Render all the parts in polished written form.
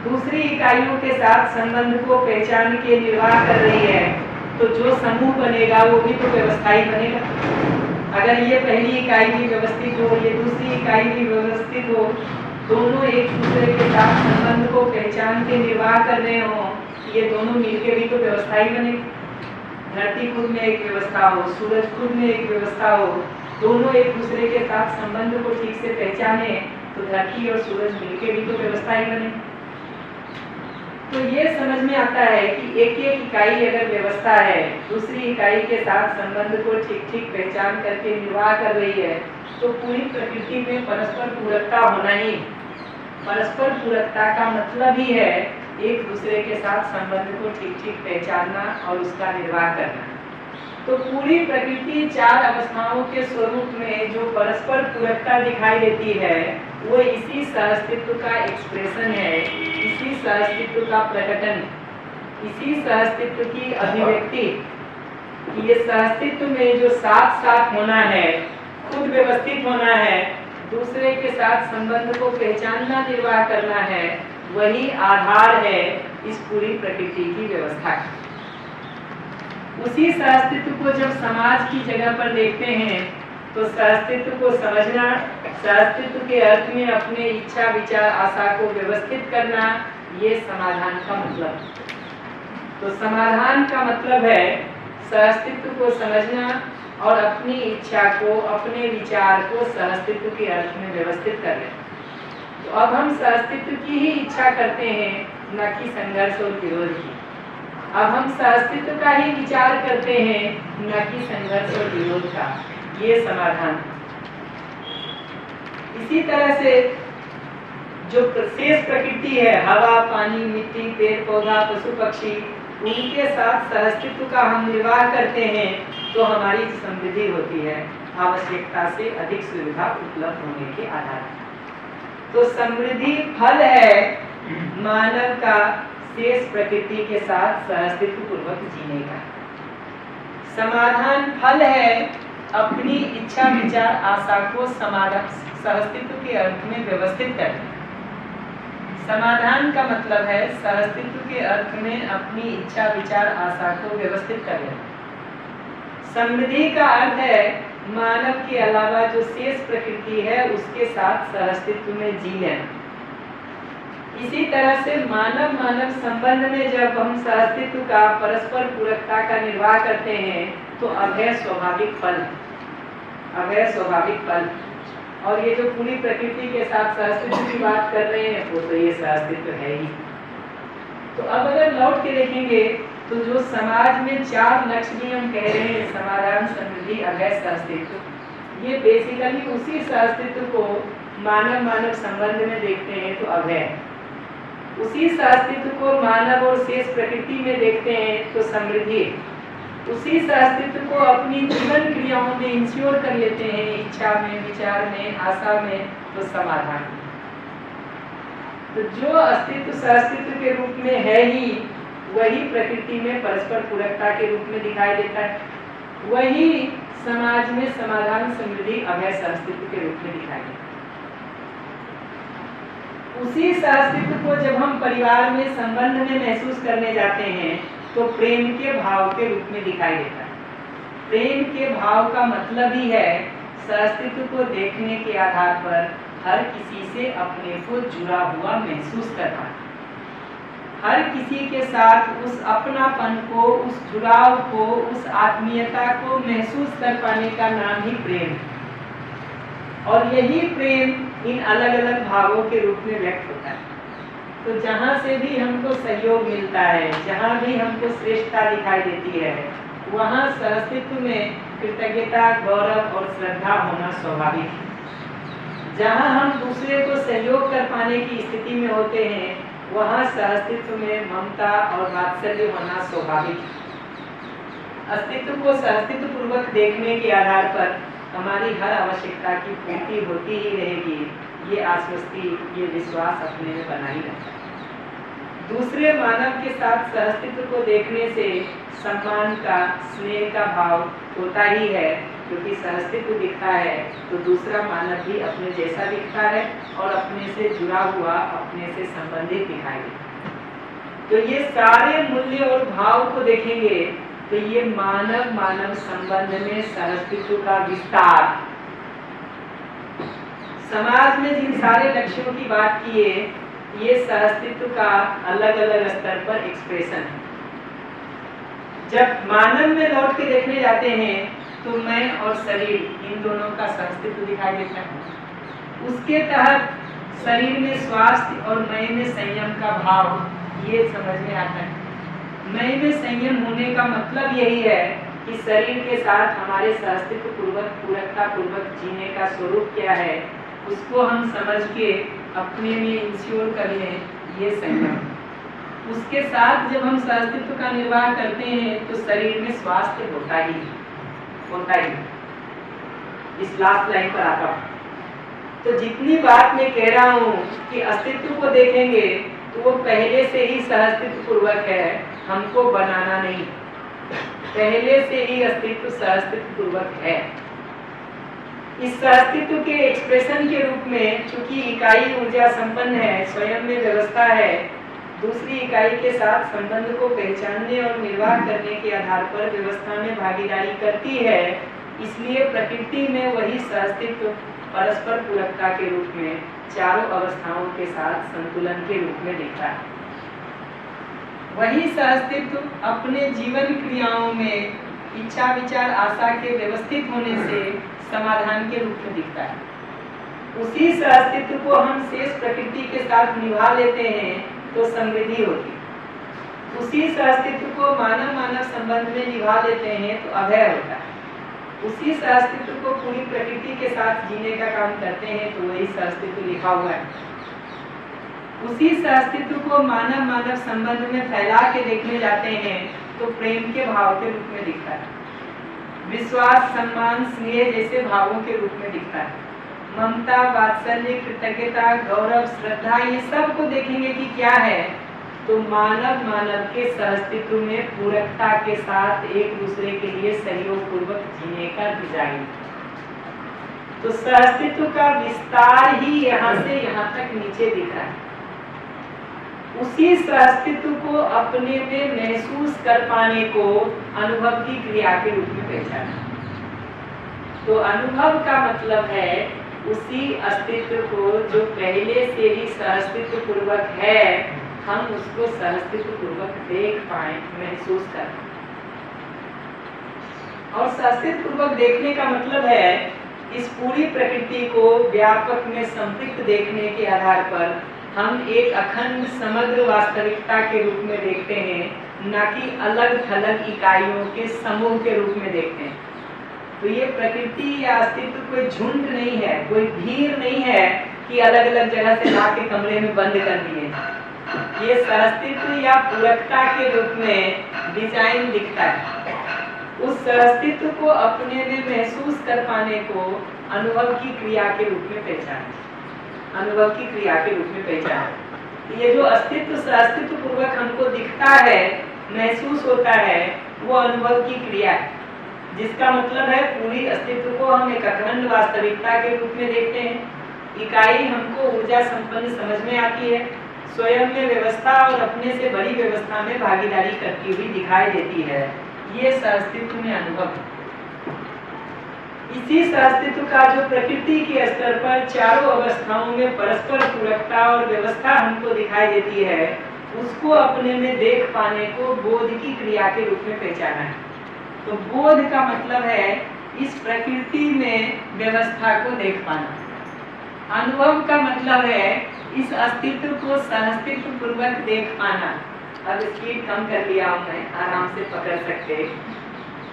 दूसरी इकाइयों के साथ संबंध को पहचान के निर्वाह कर रही है, तो जो समूह बनेगा वो भी तो व्यवस्थाई बनेगा। अगर ये पहली इकाई भी व्यवस्थित हो, ये दूसरी इकाई भी व्यवस्थित हो, दोनों एक दूसरे के साथ संबंध को पहचान के निर्वाह कर रहे हो, ये दोनों मिलके भी तो व्यवस्था ही बनेगी। धरती खुद में एक व्यवस्था हो, सूरज खुद में एक व्यवस्था हो, दोनों एक दूसरे के साथ संबंध को ठीक से पहचाने तो धरती और सूरज मिलके भी तो व्यवस्था ही बने। तो ये समझ में आता है कि एक एक इकाई अगर व्यवस्था है, दूसरी इकाई के साथ संबंध को ठीक ठीक पहचान करके निर्वाह कर रही है, तो पूरी प्रकृति में परस्पर पूरकता होना ही। परस्पर पूरकता का मतलब ही है एक दूसरे के साथ संबंध को ठीक ठीक पहचानना और उसका निर्वाह करना। तो पूरी प्रकृति चार अवस्थाओं के स्वरूप में जो परस्पर पूरकता दिखाई देती है, वो इसी सहअस्तित्व का एक्सप्रेशन है, इसी सहअस्तित्व का प्रकटन, इसी सहअस्तित्व की अभिव्यक्ति। ये सहअस्तित्व में जो साथ साथ होना है, खुद व्यवस्थित होना है, दूसरे के साथ संबंध को पहचानना निर्वाह करना है, वही आधार है इस पूरी प्रकृति की व्यवस्था का। उसी सहअस्तित्व को जब समाज की जगह पर देखते हैं तो सहअस्तित्व को समझना, सहअस्तित्व के अर्थ में अपने इच्छा विचार आशा को व्यवस्थित करना, ये समाधान का मतलब। तो समाधान का मतलब है सहअस्तित्व को समझना और अपनी इच्छा को, अपने विचार को सहअस्तित्व के अर्थ में व्यवस्थित कर लेना। तो अब हम सहअस्तित्व की ही इच्छा करते हैं, न कि संघर्ष और विरोध की। अब हम सहअस्तित्व का ही विचार करते हैं, न कि संघर्ष और विरोध का। ये समाधान। इसी तरह से जो शेष प्रकृति है, हवा, पानी, मिट्टी, पेड़ पौधा, पशु पक्षी, उनके साथ सहअस्तित्व का हम निर्वाह करते हैं तो हमारी समृद्धि होती है, आवश्यकता से अधिक सुविधा उपलब्ध होने के आधार पर। तो समृद्धि फल है मानव का शेष प्रकृति के साथ सहअस्तित्व पूर्वक जीने का। समाधान फल है अपनी इच्छा विचार आशा को सहअस्तित्व के अर्थ में व्यवस्थित करना। समाधान का मतलब है सहअस्तित्व के अर्थ में अपनी इच्छा विचार आशा को व्यवस्थित कर लेना। समृद्धि का अर्थ है मानव के अलावा जो शेष प्रकृति है उसके साथ सहअस्तित्व में जी लेना। इसी तरह से मानव मानव संबंध में जब हम सहअस्तित्व का, परस्पर पूरकता का निर्वाह करते हैं तो अभय स्वाभाविक फल, अभय स्वाभाविक फल। और ये जो पूरी प्रकृति के साथ सहअस्तित्व की बात कर रहे हैं वो तो ये सहअस्तित्व है ही। तो अब अगर लौट के देखेंगे तो जो समाज में चार लक्ष्य हम कह रहे हैं, समाधान, समृद्धि, अभय, सहअस्तित्व, ये बेसिकली उसी सहअस्तित्व को मानव मानव संबंध में देखते हैं तो अभय, उसी सहअस्तित्व को मानव और शेष प्रकृति में देखते हैं तो समृद्धि, उसी सहअस्तित्व को अपनी जीवन क्रियाओं में इंश्योर कर लेते हैं, इच्छा में, विचार में, आशा में, तो समाधान। तो जो अस्तित्व सहअस्तित्व के रूप में है ही, वही प्रकृति में परस्पर पूरकता के रूप में दिखाई देता है, वही समाज में समाधान, समृद्धि, अभय, सहअस्तित्व के रूप में दिखाई देता है। उसी सहअस्तित्व को जब हम परिवार में संबंध में महसूस करने जाते हैं तो प्रेम के भाव के रूप में दिखाई देता है। प्रेम के भाव का मतलब ही है सहअस्तित्व को देखने के आधार पर हर किसी से अपने को जुड़ा हुआ महसूस करना, हर किसी के साथ उस अपनापन को, उस जुड़ाव को, उस आत्मीयता को महसूस कर पाने का नाम ही प्रेम है। और यही प्रेम इन अलग अलग भावों के रूप में व्यक्त होता है। तो जहाँ से भी हमको सहयोग मिलता है, जहाँ भी हमको श्रेष्ठता दिखाई देती है, वहाँ सहअस्तित्व में कृतज्ञता, गौरव और श्रद्धा होना स्वाभाविक है। जहाँ हम दूसरे को सहयोग कर पाने की स्थिति में होते हैं, वहाँ सहअस्तित्व में ममता और वात्सल्य होना स्वाभाविक है। अस्तित्व को सहअस्तित्व पूर्वक देखने के आधार पर हमारी हर आवश्यकता की पूर्ति होती ही रहेगी, ये आश्वस्ति, ये विश्वास अपने में बना ही रहता है। दूसरे मानव के साथ सहअस्तित्व को देखने से सम्मान का, स्नेह का भाव होता ही है, क्योंकि सहअस्तित्व दिखता है तो दूसरा मानव भी अपने जैसा दिखता है और अपने से जुड़ा हुआ, अपने से संबंधित दिखाई देता है। तो ये सारे मूल्य और भाव को देखेंगे तो ये मानव मानव संबंध में सहअस्तित्व का विस्तार, समाज में जिन सारे लक्ष्यों की बात की है, ये सहअस्तित्व का अलग अलग स्तर पर एक्सप्रेशन है। जब मानव में लौट के देखने जाते हैं तो मैं और शरीर, इन दोनों का सहअस्तित्व दिखाई देता है। उसके तहत शरीर में स्वास्थ्य और मैं में संयम का भाव, ये समझ में आता है। मैं में संयम होने का मतलब यही है कि शरीर के साथ हमारे सहअस्तित्व पूर्वक, पूरकता पूर्वक जीने का स्वरूप क्या है, उसको हम समझ के अपने में इंश्योर कर लें, ये संयम। उसके साथ जब हम सहअस्तित्व का निर्वाह करते हैं तो शरीर में स्वास्थ्य होता ही। इस लास्ट लाइन पर आता हूं। तो जितनी बात मैं कह रहा हूं कि अस्तित्व को देखेंगे तो वो पहले से ही सहअस्तित्व पूर्वक है, हमको बनाना नहीं। पहले से ही अस्तित्व सहअस्तित्व पूर्वक है। इस सहअस्तित्व के एक्सप्रेशन के रूप में चूंकि इकाई ऊर्जा संपन्न है, स्वयं में व्यवस्था है, दूसरी इकाई के साथ संबंध को पहचानने और निर्वाह करने के आधार पर व्यवस्था में भागीदारी करती है, इसलिए प्रकृति में वही सहअस्तित्व परस्पर पूरकता के रूप में चारों अवस्थाओं के साथ संतुलन के रूप में दिखता है। वही सहअस्तित्व अपने जीवन क्रियाओं में इच्छा विचार आशा के व्यवस्थित होने से समाधान के रूप में दिखता है। उसी सहअस्तित्व को हम शेष प्रकृति के साथ निभा लेते हैं तो समृद्धि होती है। उसी सहअस्तित्व को मानव मानव संबंध में निभा लेते हैं तो अभय होता है। उसी सहअस्तित्व को पूरी प्रकृति के साथ जीने का काम करते हैं तो वही सहअस्तित्व लिखा हुआ है। उसी सहअस्तित्व को मानव मानव संबंध में फैला के देखने जाते हैं तो प्रेम के भाव के रूप में दिखता है। विश्वास, सम्मान, स्नेह जैसे भावों के रूप में दिखता है। ममता, वात्सल्य, कृतज्ञता, गौरव, श्रद्धा, ये सब को देखेंगे कि क्या है, तो मानव मानव के सहअस्तित्व में पूरकता के साथ एक दूसरे के लिए सहयोग पूर्वक जीने का डिजाइन। तो सहअस्तित्व का विस्तार ही यहाँ से यहाँ तक नीचे दिख रहा है। उसी सहअस्तित्व को अपने में महसूस कर पाने को अनुभव की क्रिया के रूप में पहचाना। तो अनुभव का मतलब है उसी अस्तित्व को जो पहले से ही सहअस्तित्व पूर्वक है, हम उसको सहअस्तित्व पूर्वक देख पाए, महसूस कर पाए। और सहअस्तित्व पूर्वक देखने का मतलब है इस पूरी प्रकृति को व्यापक में संपृक्त देखने के आधार पर हम एक अखंड समग्र वास्तविकता के रूप में देखते हैं, न कि अलग थलग इकाइयों के समूह के रूप में देखते हैं। तो ये प्रकृति या अस्तित्व कोई झुंड नहीं है, कोई भीड़ नहीं है कि अलग अलग जगह से लाके कमरे में बंद कर दिए। ये सहअस्तित्व या पूरकता के रूप में डिजाइन दिखता है। उस सहअस्तित्व को अपने में महसूस कर पाने को अनुभव की क्रिया के रूप में पहचाना। अनुभव की क्रिया के रूप में पहचाना। ये जो अस्तित्व सहअस्तित्व पूर्वक हमको दिखता है, महसूस होता है, वो अनुभव की क्रिया है, जिसका मतलब है पूरी अस्तित्व को हम एक अखंड वास्तविकता के रूप में देखते हैं। इकाई हमको ऊर्जा संपन्न समझ में आती है, स्वयं में व्यवस्था और अपने से बड़ी व्यवस्था में भागीदारी करती हुई दिखाई देती है। ये सहअस्तित्व में अनुभव है। इसी सहअस्तित्व का जो प्रकृति के स्तर पर चारों अवस्थाओं में परस्पर पूरकता और व्यवस्था हमको दिखाई देती है, उसको अपने में देख पाने को बोध की क्रिया के रूप में पहचाना है। तो बोध का मतलब है इस प्रकृति में व्यवस्था को देख पाना। अनुभव का मतलब है इस अस्तित्व को सहअस्तित्व पूर्वक देख पाना। अब स्पीड कम कर लिया हूं मैं, आराम से पकड़ सकते।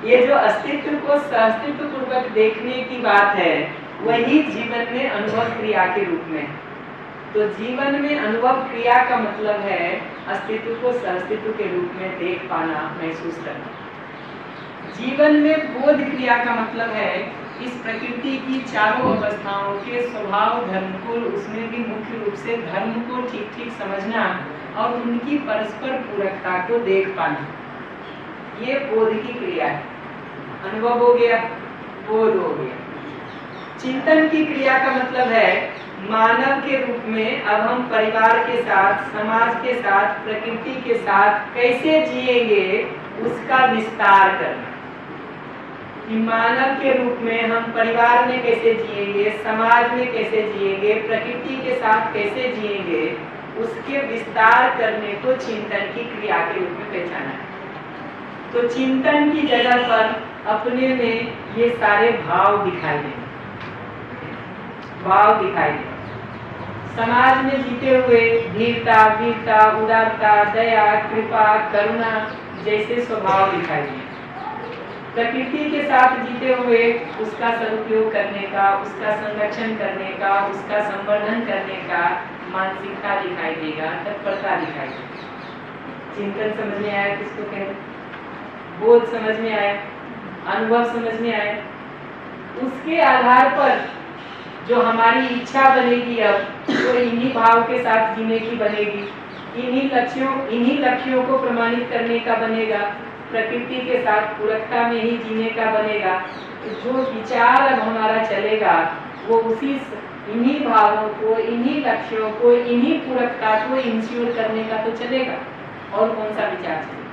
ये जो अस्तित्व को सहअस्तित्व पूर्वक देखने की बात है, वही जीवन में अनुभव क्रिया के रूप में। तो जीवन में अनुभव क्रिया का मतलब है अस्तित्व को सहअस्तित्व के रूप में देख पाना, महसूस करना। जीवन में बोध क्रिया का मतलब है इस प्रकृति की चारों अवस्थाओं के स्वभाव धर्म को, उसमें भी मुख्य रूप से धर्म को ठीक ठीक समझना और उनकी परस्पर पूरकता को देख पाना। ये बोध की क्रिया है। अनुभव हो गया। बोध हो गया। चिंतन की क्रिया का मतलब है मानव के रूप में अब हम परिवार के साथ, समाज के साथ, प्रकृति के साथ कैसे जिएंगे उसका विस्तार करना। कि मानव के रूप में हम परिवार में कैसे जिएंगे, समाज में कैसे जिएंगे, प्रकृति के साथ कैसे जिएंगे, उसके विस्तार करने को चिंतन की क्रिया के रूप में पहचाना है। तो चिंतन की जगह पर अपने में ये सारे भाव दिखाई देंगे, भाव दिखाई देंगे। समाज में जीते हुए धीरता, वीरता, उदारता, दया, कृपा, करुणा जैसे स्वभाव दिखाई देंगे। प्रकृति के साथ जीते हुए उसका सदुपयोग करने का, उसका संरक्षण करने का, उसका संवर्धन करने का मानसिकता दिखाई देगा, तत्परता दिखाई देगी। चिंतन समझ में आया किसको कहते हैं? बोध समझ में आया, अनुभव समझ में आया। उसके आधार पर जो हमारी इच्छा बनेगी अब वो इन्हीं भाव के साथ जीने की बनेगी, इन्हीं लक्ष्यों को प्रमाणित करने का बनेगा, प्रकृति के साथ पूरकता में ही जीने का बनेगा। तो जो विचार अब हमारा चलेगा वो इन्हीं भावों को, इन्हीं लक्ष्यों को, इन्हीं पूरकता को इंश्योर करने का तो चलेगा। और कौन सा विचार चलेगा?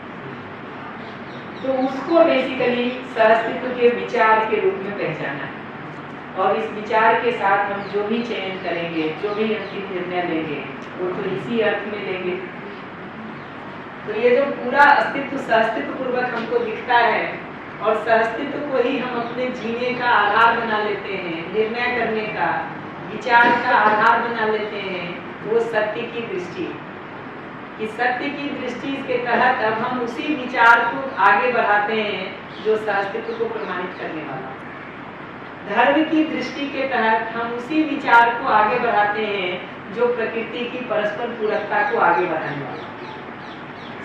तो उसको बेसिकली सहअस्तित्व के विचार के रूप में पहचाना है। और इस विचार के साथ हम जो भी चयन करेंगे, जो भी अंतिम निर्णय लेंगे, वो तो इसी अर्थ में लेंगे। तो ये जो पूरा अस्तित्व सहअस्तित्व पूर्वक हमको दिखता है और सहअस्तित्व को ही हम अपने जीने का आधार बना लेते हैं, निर्णय करने का, विचार का आधार बना लेते हैं, वो सत्य की दृष्टि। कि सत्य की दृष्टि के तहत अब हम उसी विचार को आगे बढ़ाते हैं जो सहअस्तित्व को प्रमाणित करने वाला। धर्म की दृष्टि के तहत हम उसी विचार को आगे बढ़ाते हैं जो प्रकृति की परस्पर पूरकता को आगे बढ़ाने वाला।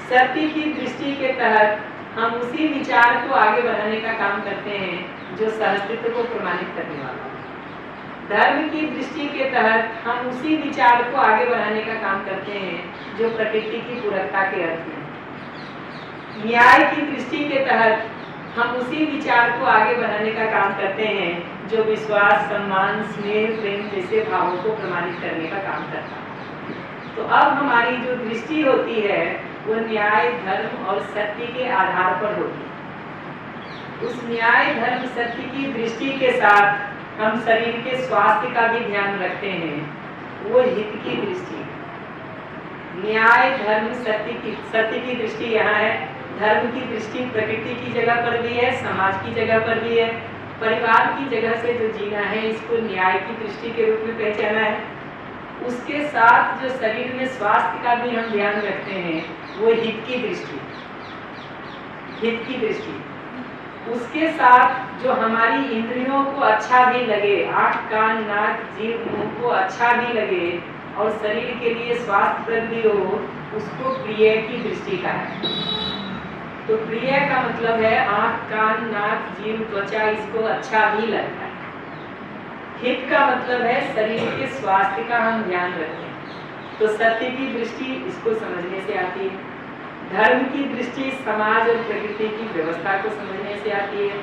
सत्य की दृष्टि के तहत हम उसी विचार को आगे बढ़ाने का काम करते हैं जो सहअस्तित्व को प्रमाणित करने वाला। धर्म की दृष्टि के तहत हम उसी विचार को आगे बढ़ाने का काम करते हैं जो प्रकृति की पूरकता के अर्थ में। न्याय की दृष्टि के तहत हम उसी विचार को आगे बढ़ाने का काम करते हैं जो विश्वास, सम्मान, स्नेह, प्रेम जैसे भावों को प्रमाणित करने का काम करता है। तो अब हमारी जो दृष्टि होती है वो न्याय, धर्म और सत्य के आधार पर होती है। उस न्याय, धर्म, सत्य की दृष्टि के साथ हम शरीर के स्वास्थ्य का भी ध्यान रखते हैं, वो हित की दृष्टि। न्याय, धर्म, सत्य की दृष्टि यहाँ है। धर्म की दृष्टि प्रकृति की जगह पर भी है, समाज की जगह पर भी है, परिवार की जगह से जो जीना है इसको न्याय की दृष्टि के रूप में पहचाना है। उसके साथ जो शरीर में स्वास्थ्य का भी हम ध्यान रखते हैं वो हित की दृष्टि, हित की दृष्टि। उसके साथ जो हमारी इंद्रियों को अच्छा भी लगे, आँख, कान, नाक, जीभ, मुंह को अच्छा भी लगे और शरीर के लिए स्वास्थ्यप्रद भी हो, उसको प्रिय की दृष्टि का है। तो प्रिय का मतलब है आँख, कान, नाक, जीभ, त्वचा इसको अच्छा भी लगता है। हित का मतलब है शरीर के स्वास्थ्य का हम ध्यान रखते हैं। तो सत्य की दृष्टि इसको समझने से आती है। धर्म की दृष्टि समाज और प्रकृति की व्यवस्था को समझने से आती है।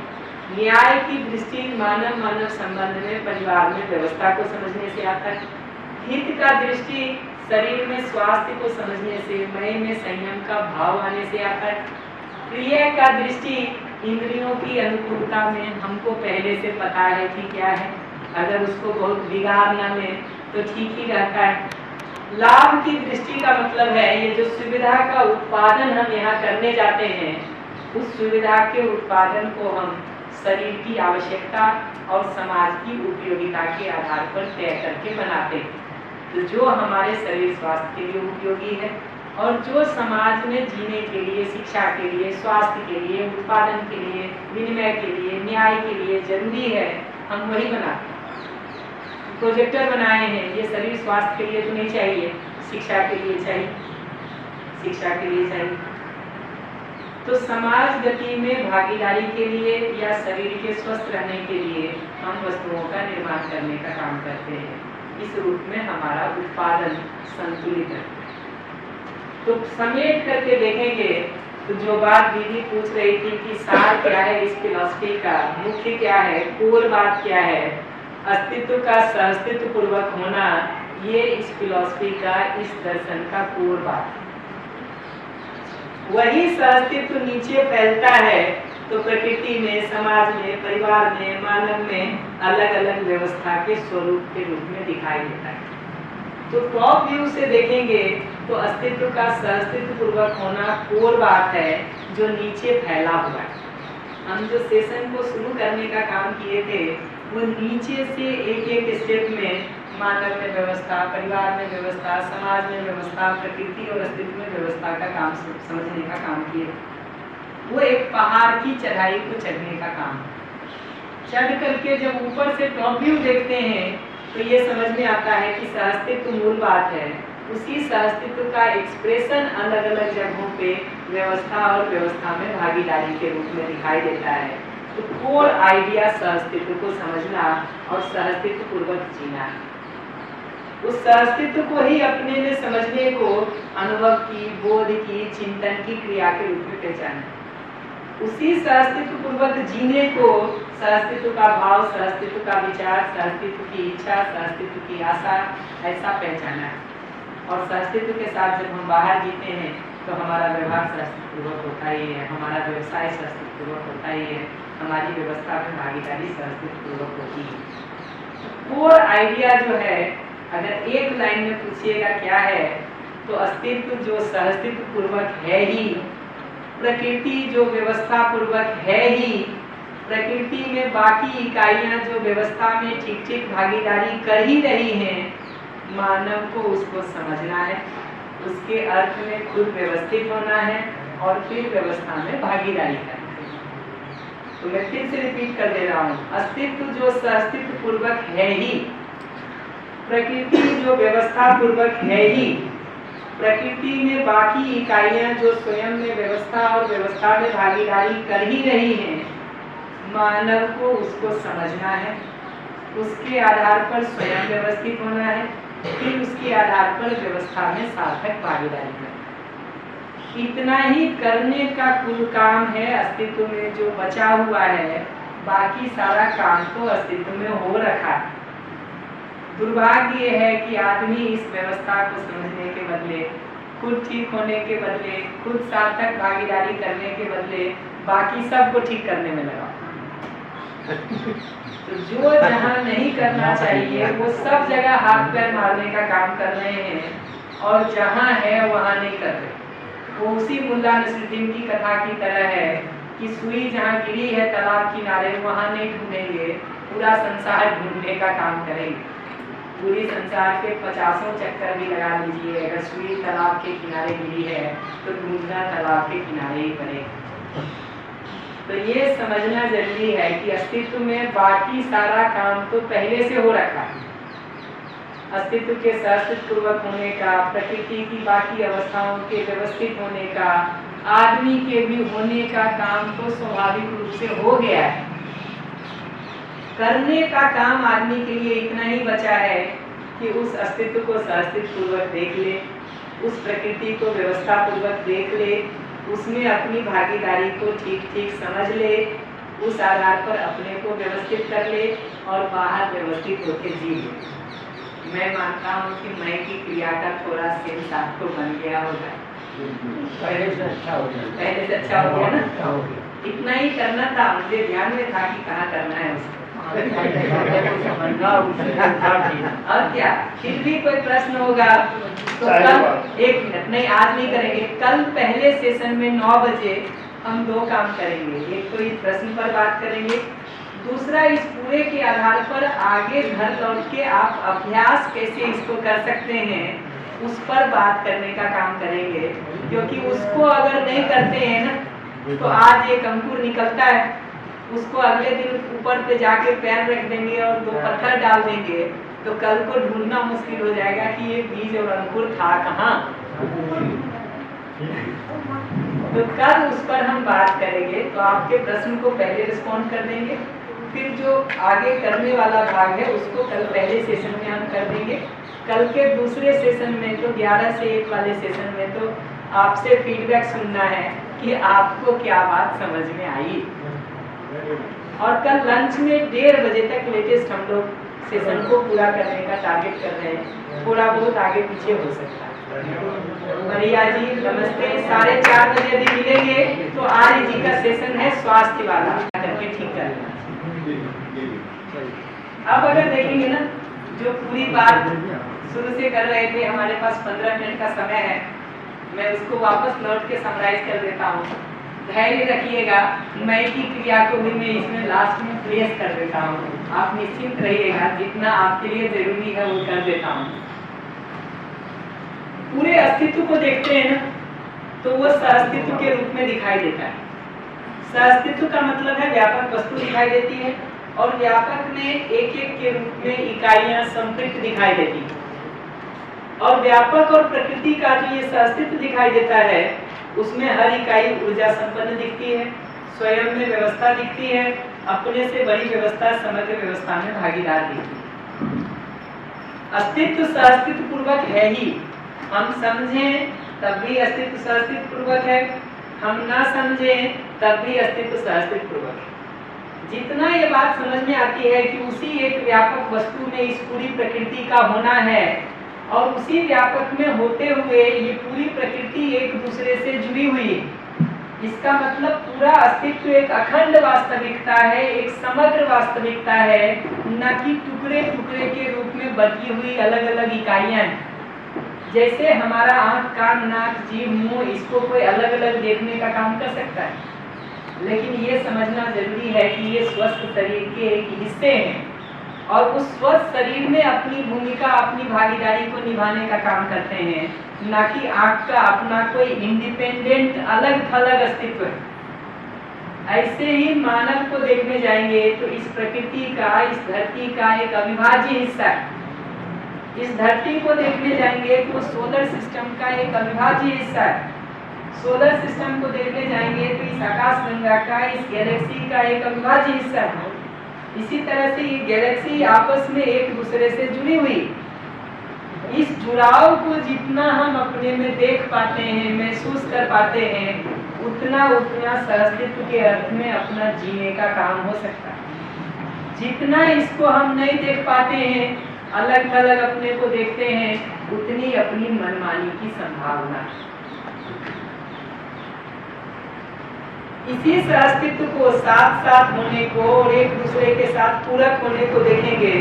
न्याय की दृष्टि मानव मानव संबंध में, परिवार में व्यवस्था को समझने से आता है। हित का दृष्टि शरीर में स्वास्थ्य को समझने से, मन में संयम का भाव आने से आता है। प्रिय का दृष्टि इंद्रियों की अनुकूलता में हमको पहले से पता है कि क्या है, अगर उसको बहुत बिगाड़ ना ले तो ठीक ही रहता है। लाभ की दृष्टि का मतलब है ये जो सुविधा का उत्पादन हम यहाँ करने जाते हैं, उस सुविधा के उत्पादन को हम शरीर की आवश्यकता और समाज की उपयोगिता के आधार पर तय करके बनाते हैं। तो जो हमारे शरीर स्वास्थ्य के लिए उपयोगी है और जो समाज में जीने के लिए, शिक्षा के लिए, स्वास्थ्य के लिए, उत्पादन के लिए, विनिमय के लिए, न्याय के लिए जरूरी है, हम वही बनाते हैं। प्रोजेक्टर बनाए हैं, ये शरीर स्वास्थ्य के लिए तो नहीं चाहिए, शिक्षा के लिए चाहिए, शिक्षा के लिए चाहिए। तो समाज गति में भागीदारी के लिए या शरीर के स्वस्थ रहने के लिए हम वस्तुओं का निर्माण करने का काम करते हैं। इस रूप में हमारा उत्पादन संतुलित है। तो समेट करके देखेंगे तो जो बात दीदी पूछ रही थी कि सार क्या है इस फिलॉसफी का, मुख्य क्या है, कोर बात क्या है, अस्तित्व का सहअस्तित्व पूर्वक होना, ये इस फिलॉसफी का, इस दर्शन का कोर बात है। वही सहअस्तित्व नीचे फैलता है तो प्रकृति में, समाज में, परिवार में, मानव में अलग अलग व्यवस्था के स्वरूप के रूप में दिखाई देता है। तो टॉप व्यू से देखेंगे तो अस्तित्व का सहअस्तित्व पूर्वक होना कोर बात है जो नीचे फैला हुआ है। हम जो सेशन को शुरू करने का काम किए थे वो नीचे से एक एक स्टेप में मानव में व्यवस्था, परिवार में व्यवस्था, समाज में व्यवस्था, प्रकृति और अस्तित्व में व्यवस्था का काम समझने का काम किए। वो एक पहाड़ की चढ़ाई को चढ़ने का काम। चढ़ करके जब ऊपर से टॉप व्यू देखते हैं तो ये समझ में आता है कि सहअस्तित्व मूल बात है। उसी सहअस्तित्व का एक्सप्रेशन अलग अलग जगहों पे व्यवस्था और व्यवस्था में भागीदारी के रूप में दिखाई देता है। तो कोर आइडिया सहअस्तित्व को समझना और सहअस्तित्व पूर्वक जीना है। उस सहअस्तित्व को ही अपने में समझने को अनुभव की, बोध की, चिंतन की क्रिया के रूप में पहचाना। उसी सहअस्तित्व पूर्वक जीने को सहअस्तित्व का भाव, सहअस्तित्व का विचार, सहअस्तित्व की इच्छा, सहअस्तित्व की आशा ऐसा पहचाना है। और सहअस्तित्व के साथ जब हम बाहर जीते हैं तो हमारा व्यवहार सहअस्तित्व पूर्वक होता ही है, हमारा व्यवसाय सहअस्तित्व पूर्वक होता ही है, हमारी व्यवस्था में भागीदारी सहअस्तित्व पूर्वक होती है। कोर आइडिया जो है, अगर एक लाइन में पूछिएगा क्या है, तो अस्तित्व जो सहअस्तित्व पूर्वक है ही, प्रकृति जो व्यवस्था पूर्वक है ही, प्रकृति में बाकी इकाइयां जो व्यवस्था में ठीक ठीक भागीदारी कर ही रही हैं, मानव को उसको समझना है, उसके अर्थ में खुद व्यवस्थित होना है और फिर व्यवस्था में भागीदारी करना है। तो मैं फिर से रिपीट कर दे रहा हूँ, अस्तित्व जो सहअस्तित्व पूर्वक है ही, प्रकृति जो व्यवस्था पूर्वक है ही, प्रकृति में बाकी इकाइयां जो स्वयं में व्यवस्था और व्यवस्था में भागीदारी कर ही रही हैं, मानव को उसको समझना है, उसके आधार पर स्वयं व्यवस्थित होना है, फिर उसके आधार पर व्यवस्था में सार्थक भागीदारी करना। इतना ही करने का कुल काम है अस्तित्व में जो बचा हुआ है, बाकी सारा काम तो अस्तित्व में हो रखा है। दुर्भाग्य है कि आदमी इस व्यवस्था को समझने के बदले, खुद ठीक होने के बदले, खुद सार्थक भागीदारी करने के बदले बाकी सबको ठीक करने में लगा। तो जो जहाँ नहीं करना चाहिए वो सब जगह हाथ पैर मारने का काम कर रहे हैं और जहाँ है वहाँ नहीं कर रहे। वो उसी मुल्ला नसरुद्दीन की कथा की तरह है कि सुई जहाँ गिरी है तालाब किनारे वहाँ नहीं ढूंढेंगे, पूरा संसार ढूंढने का काम करेंगे। पूरी संसार के 50 चक्कर भी लगा लीजिए, अगर सुई तालाब के किनारे गिरी है तो ढूंढना तालाब के किनारे ही पड़ेगा। तो ये समझना जरूरी है कि अस्तित्व में बाकी सारा काम तो पहले से हो रखा है। अस्तित्व के सहअस्तित्व पूर्वक होने का, प्रकृति की बाकी अवस्थाओं के व्यवस्थित होने का, आदमी के भी होने का काम तो स्वाभाविक रूप से हो गया है। करने का काम आदमी के लिए इतना ही बचा है कि उस अस्तित्व को सहअस्तित्व पूर्वक देख ले, उस प्रकृति को व्यवस्था पूर्वक देख ले, उसमें अपनी भागीदारी को ठीक ठीक समझ ले, उस आधार पर अपने को व्यवस्थित कर ले और बाहर व्यवस्थित होकर जी ले। मैं मानता हूँ कि मैं की क्रिया का थोड़ा सेंस आपको बन गया होगा। पहले से अच्छा हो गया। पहले से अच्छा हो गया ना? अच्छा हो गया। इतना ही करना था, मुझे ध्यान में था कि कहाँ करना है उसको। और क्या, फिर भी कोई प्रश्न होगा तो कल, एक मिनट नहीं, आज नहीं करेंगे, कल पहले सेशन में 9 बजे हम 2 काम करेंगे। एक तो इस प्रश्न पर बात करेंगे, दूसरा इस पूरे के आधार पर आगे घर लौट के आप अभ्यास कैसे इसको कर सकते हैं उस पर बात करने का काम करेंगे। क्योंकि उसको अगर नहीं करते हैं ना तो आज एक अंकुर निकलता है, उसको अगले दिन ऊपर पे जाके पैर रख देंगे और 2 पत्थर डाल देंगे तो कल को ढूंढना मुश्किल हो जाएगा कि ये बीज और अंकुर था कहाँ। तो कल उस पर हम बात करेंगे। तो आपके प्रश्न को पहले रिस्पॉन्ड कर देंगे, फिर जो आगे करने वाला भाग है उसको कल पहले सेशन में हम कर देंगे। कल के दूसरे सेशन में तो 11 से 1 वाले सेशन में तो आपसे फीडबैक सुनना है कि आपको क्या बात समझ में आई। और कल लंच में 1:30 बजे तक लेटेस्ट हम लोग सेशन को पूरा करने का टारगेट कर रहे हैं। थोड़ा बहुत आगे पीछे हो सकता है। मरिया जी नमस्ते। 4:30 बजे यदि मिलेंगे तो आर्य जी का सेशन है स्वास्थ्य वाला, करके ठीक कर लेना। अब अगर देखेंगे ना, जो पूरी बात शुरू से कर रहे थे, हमारे पास 15 मिनट का समय है, मैं उसको वापस लौट के समराइज कर देता हूँ। धैर्य रखिएगा, मैं की क्रिया को भी मैं इसमें लास्ट में प्लेस कर देता हूँ। आप निश्चिंत रहिएगा, जितना आपके लिए जरूरी है वो कर देता हूँ। पूरे अस्तित्व को देखते हैं ना, तो वो सहअस्तित्व के रूप में दिखाई देता है। सहअस्तित्व का मतलब है व्यापक वस्तु दिखाई देती है, और व्यापक में एक एक के रूप में इकाइयां संपृक्त दिखाई देती है। और व्यापक और प्रकृति का जो ये सहअस्तित्व दिखाई देता है, उसमें हर इकाई ऊर्जा संपन्न दिखती है, स्वयं में व्यवस्था दिखती है, अपने से बड़ी व्यवस्था समग्र व्यवस्था में भागीदार दिखती है। अस्तित्व सहअस्तित्व पूर्वक है ही। हम समझें तब भी अस्तित्व सहअस्तित्व पूर्वक है, हम ना समझें तब भी अस्तित्व सहअस्तित्व पूर्वक है। जितना ये बात समझ में आती है कि उसी एक व्यापक वस्तु में इस पूरी प्रकृति का होना है, और उसी व्यापक में होते हुए ये पूरी प्रकृति एक दूसरे से जुड़ी हुई है, इसका मतलब पूरा अस्तित्व एक अखंड वास्तविकता है, एक समग्र वास्तविकता है, न कि टुकड़े टुकड़े के रूप में बटी हुई अलग अलग इकाइयां हैं। जैसे हमारा आंख, कान, नाक, जीभ, मुंह, इसको कोई अलग अलग देखने का काम कर सकता है, लेकिन ये समझना जरूरी है कि ये स्वस्थ शरीर के एक हिस्से हैं, और उस स्वस्थ शरीर में अपनी भूमिका, अपनी भागीदारी को निभाने का काम करते हैं, ना कि आंख का अपना कोई इंडिपेंडेंट अलग थलग अस्तित्व है। ऐसे ही मानव को देखने जाएंगे तो इस प्रकृति का, इस धरती का एक अविभाज्य हिस्सा है। इस धरती को देखने जाएंगे तो सोलर सिस्टम का एक अविभाज्य हिस्सा है। सोलर सिस्टम को देखने जाएंगे तो इस आकाश गंगा का, इस गैलेक्सी का एक अविभाज्य हिस्सा है। इसी तरह से ये गैलेक्सी आपस में एक दूसरे से जुड़ी हुई। इस जुड़ाव को जितना हम अपने में देख पाते हैं, महसूस कर पाते हैं, उतना उतना सहअस्तित्व के अर्थ में अपना जीने का काम हो सकता है। जितना इसको हम नहीं देख पाते हैं, अलग थलग अपने को देखते हैं, उतनी अपनी मनमानी की संभावना है। इसी सहअस्तित्व को साथ साथ होने को और एक दूसरे के साथ पूरक होने को देखेंगे